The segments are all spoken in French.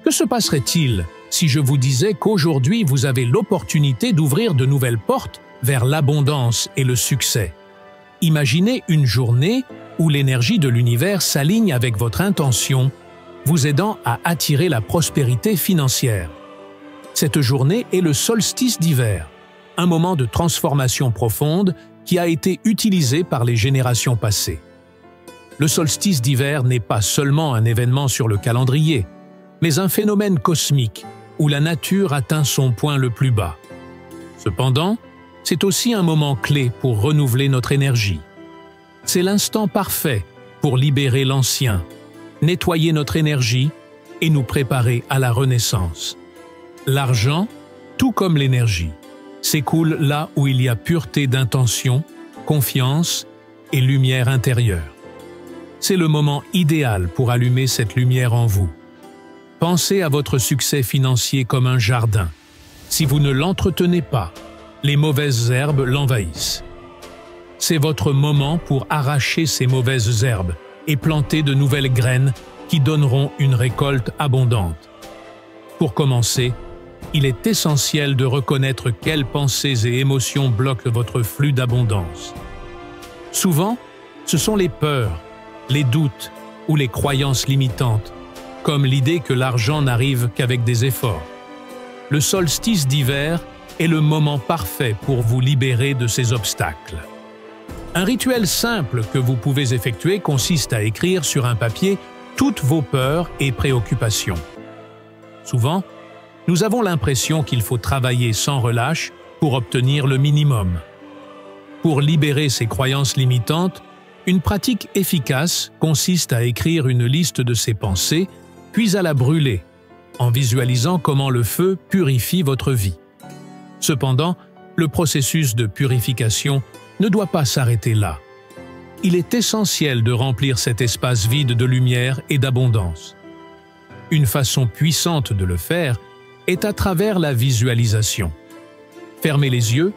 Que se passerait-il si je vous disais qu'aujourd'hui vous avez l'opportunité d'ouvrir de nouvelles portes vers l'abondance et le succès? Imaginez une journée où l'énergie de l'univers s'aligne avec votre intention, vous aidant à attirer la prospérité financière. Cette journée est le solstice d'hiver, un moment de transformation profonde qui a été utilisé par les générations passées. Le solstice d'hiver n'est pas seulement un événement sur le calendrier, mais un phénomène cosmique où la nature atteint son point le plus bas. Cependant, c'est aussi un moment clé pour renouveler notre énergie. C'est l'instant parfait pour libérer l'ancien, nettoyer notre énergie et nous préparer à la renaissance. L'argent, tout comme l'énergie, s'écoule là où il y a pureté d'intention, confiance et lumière intérieure. C'est le moment idéal pour allumer cette lumière en vous. Pensez à votre succès financier comme un jardin. Si vous ne l'entretenez pas, les mauvaises herbes l'envahissent. C'est votre moment pour arracher ces mauvaises herbes et planter de nouvelles graines qui donneront une récolte abondante. Pour commencer, il est essentiel de reconnaître quelles pensées et émotions bloquent votre flux d'abondance. Souvent, ce sont les peurs, les doutes ou les croyances limitantes, comme l'idée que l'argent n'arrive qu'avec des efforts. Le solstice d'hiver est le moment parfait pour vous libérer de ces obstacles. Un rituel simple que vous pouvez effectuer consiste à écrire sur un papier toutes vos peurs et préoccupations. Souvent, nous avons l'impression qu'il faut travailler sans relâche pour obtenir le minimum. Pour libérer ces croyances limitantes, une pratique efficace consiste à écrire une liste de ces pensées, puis à la brûler, en visualisant comment le feu purifie votre vie. Cependant, le processus de purification ne doit pas s'arrêter là. Il est essentiel de remplir cet espace vide de lumière et d'abondance. Une façon puissante de le faire est à travers la visualisation. Fermez les yeux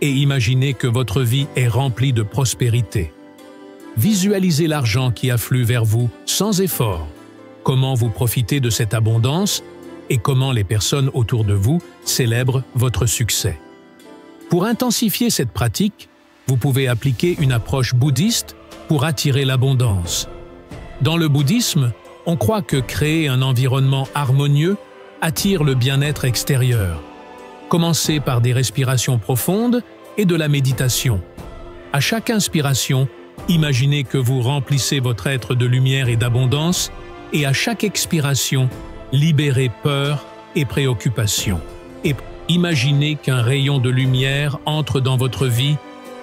et imaginez que votre vie est remplie de prospérité. Visualisez l'argent qui afflue vers vous sans effort, comment vous profitez de cette abondance et comment les personnes autour de vous célèbrent votre succès. Pour intensifier cette pratique, vous pouvez appliquer une approche bouddhiste pour attirer l'abondance. Dans le bouddhisme, on croit que créer un environnement harmonieux attire le bien-être extérieur. Commencez par des respirations profondes et de la méditation. À chaque inspiration, imaginez que vous remplissez votre être de lumière et d'abondance, et à chaque expiration, libérez peur et préoccupation. Et imaginez qu'un rayon de lumière entre dans votre vie,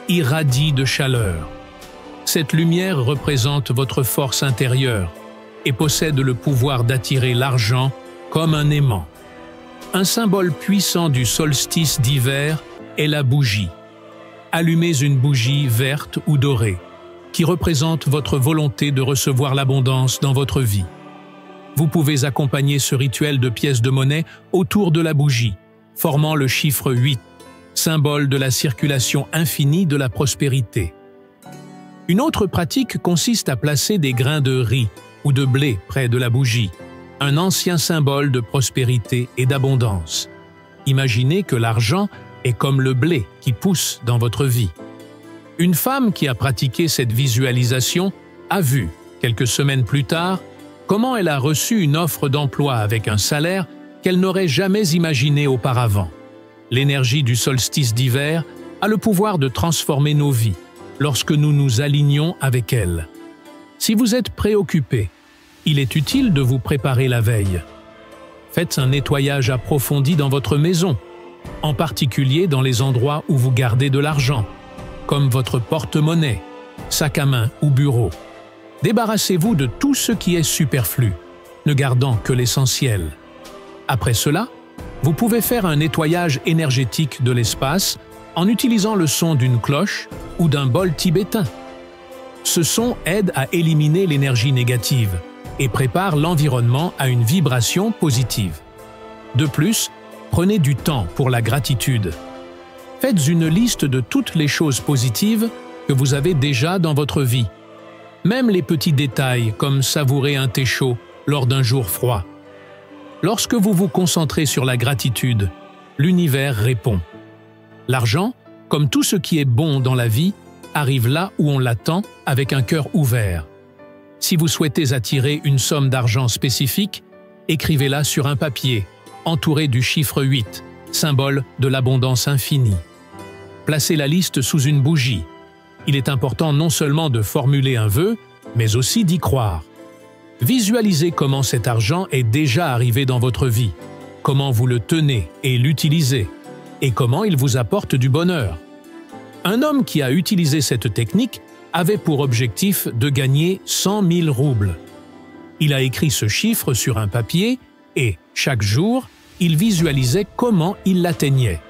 irradie de chaleur. Cette lumière représente votre force intérieure et possède le pouvoir d'attirer l'argent comme un aimant. Un symbole puissant du solstice d'hiver est la bougie. Allumez une bougie verte ou dorée, qui représente votre volonté de recevoir l'abondance dans votre vie. Vous pouvez accompagner ce rituel de pièces de monnaie autour de la bougie, formant le chiffre 8, symbole de la circulation infinie de la prospérité. Une autre pratique consiste à placer des grains de riz ou de blé près de la bougie, un ancien symbole de prospérité et d'abondance. Imaginez que l'argent est comme le blé qui pousse dans votre vie. Une femme qui a pratiqué cette visualisation a vu, quelques semaines plus tard, comment elle a reçu une offre d'emploi avec un salaire qu'elle n'aurait jamais imaginé auparavant. L'énergie du solstice d'hiver a le pouvoir de transformer nos vies lorsque nous nous alignons avec elle. Si vous êtes préoccupé, il est utile de vous préparer la veille. Faites un nettoyage approfondi dans votre maison, en particulier dans les endroits où vous gardez de l'argent, comme votre porte-monnaie, sac à main ou bureau. Débarrassez-vous de tout ce qui est superflu, ne gardant que l'essentiel. Après cela, vous pouvez faire un nettoyage énergétique de l'espace en utilisant le son d'une cloche ou d'un bol tibétain. Ce son aide à éliminer l'énergie négative et prépare l'environnement à une vibration positive. De plus, prenez du temps pour la gratitude. Faites une liste de toutes les choses positives que vous avez déjà dans votre vie, même les petits détails comme savourer un thé chaud lors d'un jour froid. Lorsque vous vous concentrez sur la gratitude, l'univers répond. L'argent, comme tout ce qui est bon dans la vie, arrive là où on l'attend avec un cœur ouvert. Si vous souhaitez attirer une somme d'argent spécifique, écrivez-la sur un papier, entouré du chiffre 8, symbole de l'abondance infinie. Placez la liste sous une bougie. Il est important non seulement de formuler un vœu, mais aussi d'y croire. Visualisez comment cet argent est déjà arrivé dans votre vie, comment vous le tenez et l'utilisez, et comment il vous apporte du bonheur. Un homme qui a utilisé cette technique avait pour objectif de gagner 100 000 roubles. Il a écrit ce chiffre sur un papier et, chaque jour, il visualisait comment il l'atteignait.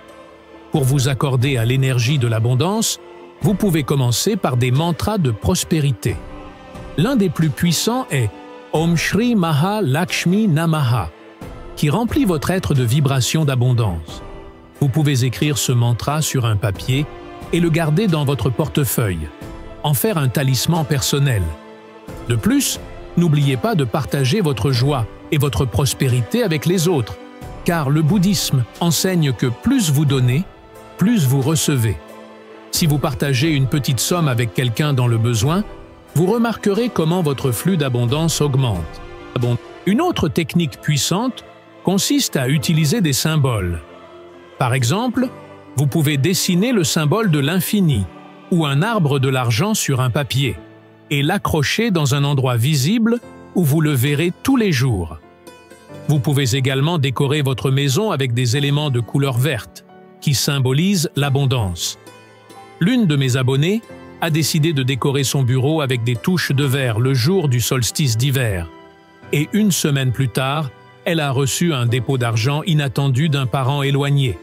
Pour vous accorder à l'énergie de l'abondance, vous pouvez commencer par des mantras de prospérité. L'un des plus puissants est Om Shri Maha Lakshmi Namaha, qui remplit votre être de vibrations d'abondance. Vous pouvez écrire ce mantra sur un papier et le garder dans votre portefeuille, en faire un talisman personnel. De plus, n'oubliez pas de partager votre joie et votre prospérité avec les autres, car le bouddhisme enseigne que plus vous donnez, plus vous recevez. Si vous partagez une petite somme avec quelqu'un dans le besoin, vous remarquerez comment votre flux d'abondance augmente. Une autre technique puissante consiste à utiliser des symboles. Par exemple, vous pouvez dessiner le symbole de l'infini ou un arbre de l'argent sur un papier et l'accrocher dans un endroit visible où vous le verrez tous les jours. Vous pouvez également décorer votre maison avec des éléments de couleur verte qui symbolisent l'abondance. L'une de mes abonnées a décidé de décorer son bureau avec des touches de vert le jour du solstice d'hiver. Et une semaine plus tard, elle a reçu un dépôt d'argent inattendu d'un parent éloigné.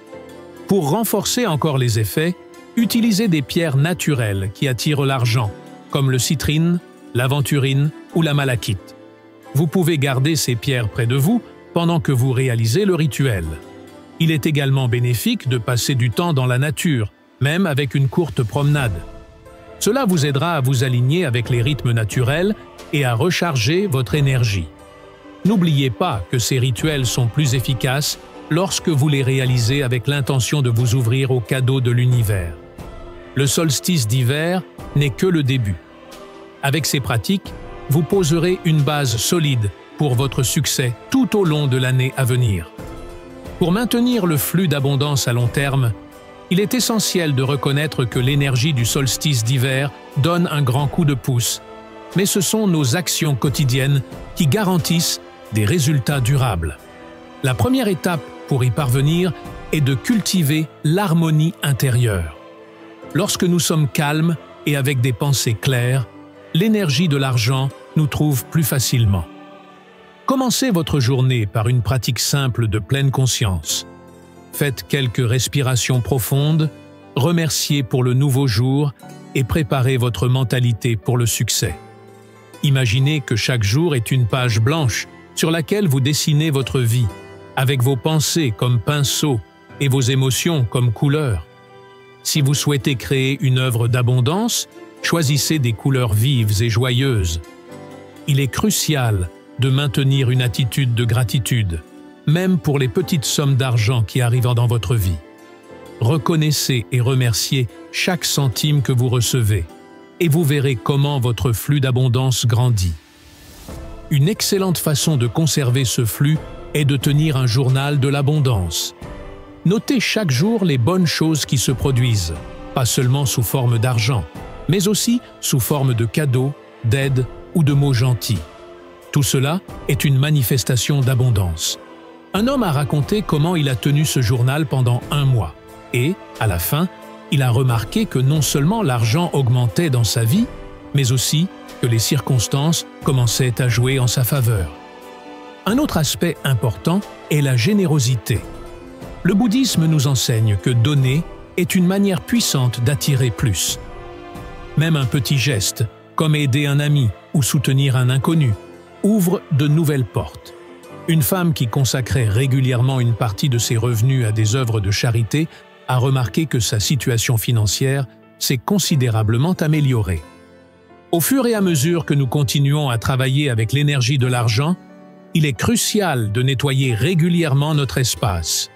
Pour renforcer encore les effets, utilisez des pierres naturelles qui attirent l'argent, comme le citrine, l'aventurine ou la malachite. Vous pouvez garder ces pierres près de vous pendant que vous réalisez le rituel. Il est également bénéfique de passer du temps dans la nature, même avec une courte promenade. Cela vous aidera à vous aligner avec les rythmes naturels et à recharger votre énergie. N'oubliez pas que ces rituels sont plus efficaces lorsque vous les réalisez avec l'intention de vous ouvrir aux cadeaux de l'univers. Le solstice d'hiver n'est que le début. Avec ces pratiques, vous poserez une base solide pour votre succès tout au long de l'année à venir. Pour maintenir le flux d'abondance à long terme, il est essentiel de reconnaître que l'énergie du solstice d'hiver donne un grand coup de pouce, mais ce sont nos actions quotidiennes qui garantissent des résultats durables. La première étape pour y parvenir est de cultiver l'harmonie intérieure. Lorsque nous sommes calmes et avec des pensées claires, l'énergie de l'argent nous trouve plus facilement. Commencez votre journée par une pratique simple de pleine conscience. Faites quelques respirations profondes, remerciez pour le nouveau jour et préparez votre mentalité pour le succès. Imaginez que chaque jour est une page blanche sur laquelle vous dessinez votre vie, avec vos pensées comme pinceau et vos émotions comme couleurs. Si vous souhaitez créer une œuvre d'abondance, choisissez des couleurs vives et joyeuses. Il est crucial de maintenir une attitude de gratitude, même pour les petites sommes d'argent qui arrivent dans votre vie. Reconnaissez et remerciez chaque centime que vous recevez, et vous verrez comment votre flux d'abondance grandit. Une excellente façon de conserver ce flux est de tenir un journal de l'abondance. Notez chaque jour les bonnes choses qui se produisent, pas seulement sous forme d'argent, mais aussi sous forme de cadeaux, d'aides ou de mots gentils. Tout cela est une manifestation d'abondance. Un homme a raconté comment il a tenu ce journal pendant 1 mois et, à la fin, il a remarqué que non seulement l'argent augmentait dans sa vie, mais aussi que les circonstances commençaient à jouer en sa faveur. Un autre aspect important est la générosité. Le bouddhisme nous enseigne que donner est une manière puissante d'attirer plus. Même un petit geste, comme aider un ami ou soutenir un inconnu, ouvre de nouvelles portes. Une femme qui consacrait régulièrement une partie de ses revenus à des œuvres de charité a remarqué que sa situation financière s'est considérablement améliorée. Au fur et à mesure que nous continuons à travailler avec l'énergie de l'argent, il est crucial de nettoyer régulièrement notre espace.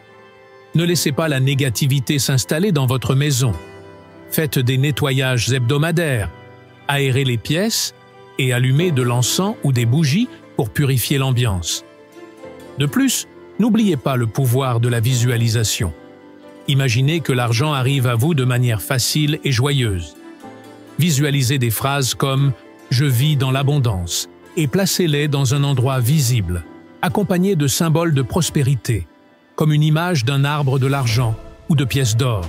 Ne laissez pas la négativité s'installer dans votre maison. Faites des nettoyages hebdomadaires, aérez les pièces et allumez de l'encens ou des bougies pour purifier l'ambiance. De plus, n'oubliez pas le pouvoir de la visualisation. Imaginez que l'argent arrive à vous de manière facile et joyeuse. Visualisez des phrases comme « Je vis dans l'abondance » et placez-les dans un endroit visible, accompagné de symboles de prospérité, comme une image d'un arbre de l'argent ou de pièces d'or.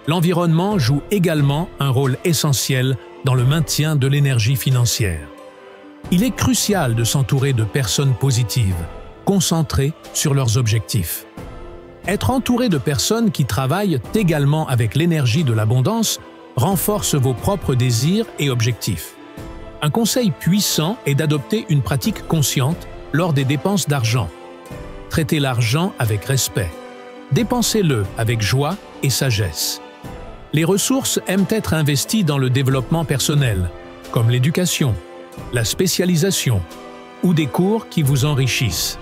L'environnement joue également un rôle essentiel dans le maintien de l'énergie financière. Il est crucial de s'entourer de personnes positives, concentrées sur leurs objectifs. Être entouré de personnes qui travaillent également avec l'énergie de l'abondance renforce vos propres désirs et objectifs. Un conseil puissant est d'adopter une pratique consciente lors des dépenses d'argent. Traitez l'argent avec respect. Dépensez-le avec joie et sagesse. Les ressources aiment être investies dans le développement personnel, comme l'éducation, la spécialisation ou des cours qui vous enrichissent.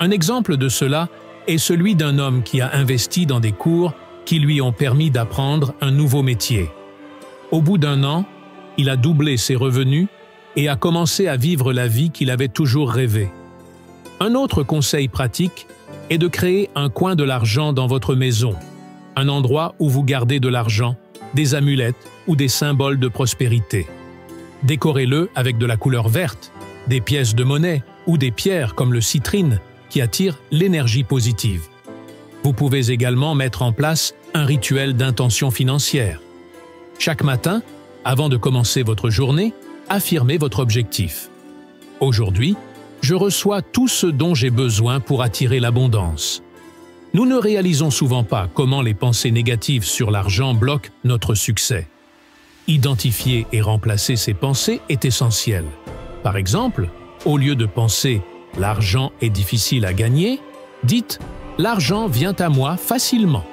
Un exemple de cela est celui d'un homme qui a investi dans des cours qui lui ont permis d'apprendre un nouveau métier. Au bout d'un an, il a doublé ses revenus et a commencé à vivre la vie qu'il avait toujours rêvé. Un autre conseil pratique est de créer un coin de l'argent dans votre maison, un endroit où vous gardez de l'argent, des amulettes ou des symboles de prospérité. Décorez-le avec de la couleur verte, des pièces de monnaie ou des pierres comme le citrine qui attirent l'énergie positive. Vous pouvez également mettre en place un rituel d'intention financière. Chaque matin, avant de commencer votre journée, affirmez votre objectif. Aujourd'hui, je reçois tout ce dont j'ai besoin pour attirer l'abondance. Nous ne réalisons souvent pas comment les pensées négatives sur l'argent bloquent notre succès. Identifier et remplacer ces pensées est essentiel. Par exemple, au lieu de penser « l'argent est difficile à gagner », dites « l'argent vient à moi facilement ».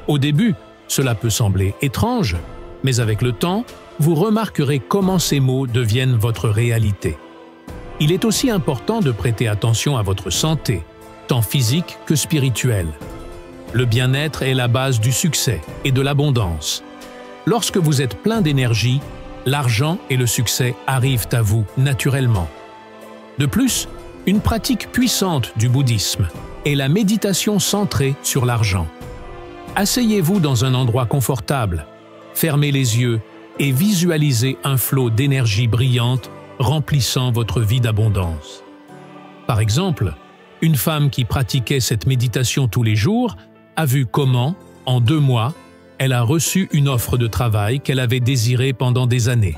Au début, cela peut sembler étrange, mais avec le temps, vous remarquerez comment ces mots deviennent votre réalité. Il est aussi important de prêter attention à votre santé, tant physique que spirituelle. Le bien-être est la base du succès et de l'abondance. Lorsque vous êtes plein d'énergie, l'argent et le succès arrivent à vous naturellement. De plus, une pratique puissante du bouddhisme est la méditation centrée sur l'argent. Asseyez-vous dans un endroit confortable, fermez les yeux et visualisez un flot d'énergie brillante remplissant votre vie d'abondance. Par exemple, une femme qui pratiquait cette méditation tous les jours a vu comment, en 2 mois, elle a reçu une offre de travail qu'elle avait désirée pendant des années.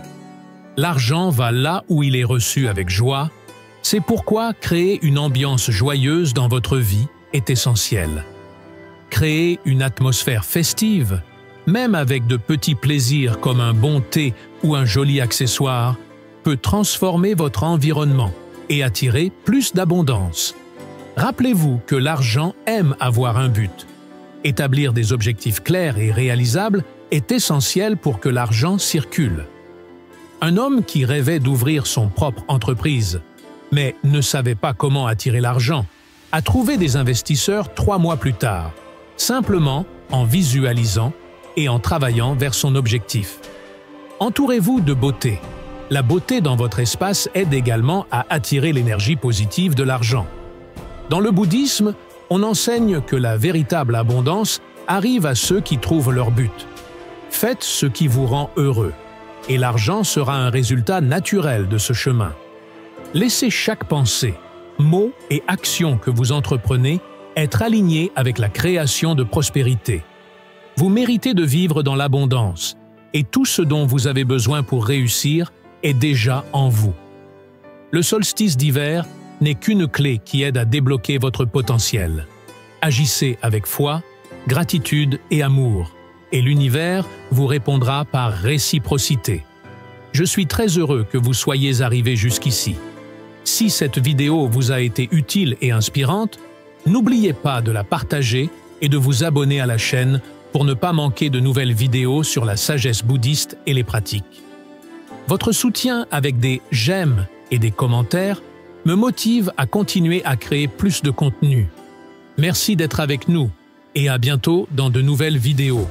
L'argent va là où il est reçu avec joie, c'est pourquoi créer une ambiance joyeuse dans votre vie est essentiel. Créer une atmosphère festive, même avec de petits plaisirs comme un bon thé ou un joli accessoire, peut transformer votre environnement et attirer plus d'abondance. Rappelez-vous que l'argent aime avoir un but. Établir des objectifs clairs et réalisables est essentiel pour que l'argent circule. Un homme qui rêvait d'ouvrir son propre entreprise, mais ne savait pas comment attirer l'argent, a trouvé des investisseurs 3 mois plus tard, simplement en visualisant et en travaillant vers son objectif. Entourez-vous de beauté. La beauté dans votre espace aide également à attirer l'énergie positive de l'argent. Dans le bouddhisme, on enseigne que la véritable abondance arrive à ceux qui trouvent leur but. Faites ce qui vous rend heureux, et l'argent sera un résultat naturel de ce chemin. Laissez chaque pensée, mot et action que vous entreprenez être alignée avec la création de prospérité. Vous méritez de vivre dans l'abondance, et tout ce dont vous avez besoin pour réussir est déjà en vous. Le solstice d'hiver n'est qu'une clé qui aide à débloquer votre potentiel. Agissez avec foi, gratitude et amour, et l'univers vous répondra par réciprocité. Je suis très heureux que vous soyez arrivé jusqu'ici. Si cette vidéo vous a été utile et inspirante, n'oubliez pas de la partager et de vous abonner à la chaîne pour ne pas manquer de nouvelles vidéos sur la sagesse bouddhiste et les pratiques. Votre soutien avec des « j'aime » et des commentaires me motive à continuer à créer plus de contenu. Merci d'être avec nous et à bientôt dans de nouvelles vidéos.